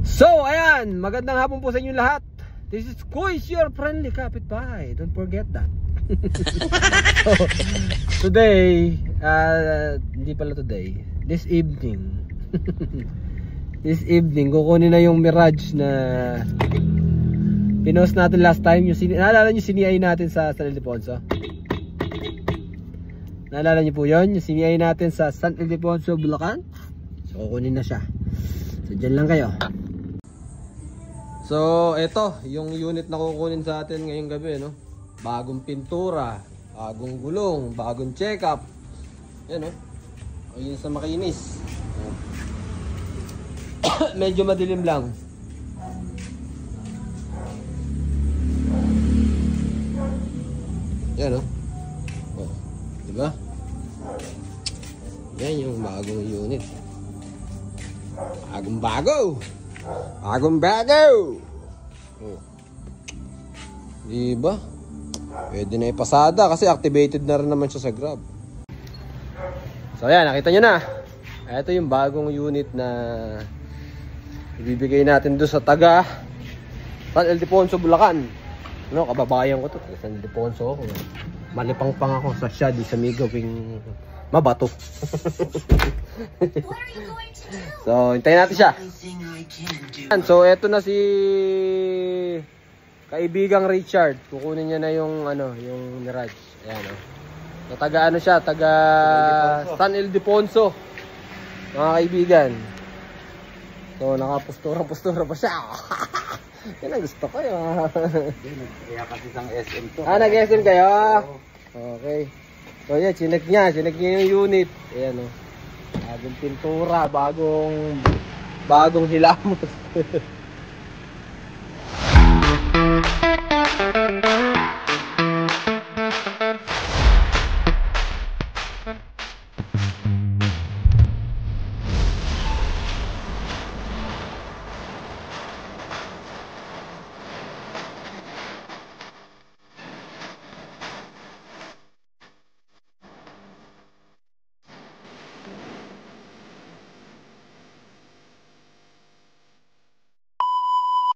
So, ayan, magandang hapon po sa inyo lahat. This is Kuis, your friendly kapitbahay. Don't forget that. So, today, hindi pala today, this evening. This evening, kukunin na yung Mirage na pinost natin last time. Naalala nyo siniyay natin sa San Ildefonso? Naalala nyo po yun? Yung siniyay natin sa San Ildefonso, Bulacan? So, kukunin na siya. So, dyan lang kayo. So, eto, yung unit na kukunin sa atin ngayong gabi, no? Bagong pintura, bagong gulong, bagong check-up. Yan, no? O, yun sa makinis. Medyo madilim lang. Yan, no? O, diba? Yan yung bagong unit. Bagong bago! Bagong bago! Oh. Diba? Pwede na ipasada kasi activated na rin naman siya sa Grab. So ayan, nakita nyo na. Ito yung bagong unit na ibibigay natin doon sa taga San Ildefonso, Bulacan. Ano, kababayan ko to, San Ildefonso ako. Malipang-pang ako sa siya di sa Migawing Mabato. So, hintayin natin siya. So, eto na si kaibigang Richard. Kukunin niya na yung yung Mirage. Ayan, oh. So, taga ano siya, taga San Ildefonso. Mga kaibigan. So, nakapustura-pustura pa siya. Yan ang gusto ko yun. Kaya kasi isang SM to. Nag-SM kayo? Okay. So, yan, chinek niya yung unit. Ayan, oh. Bagong pintura, bagong hilamos.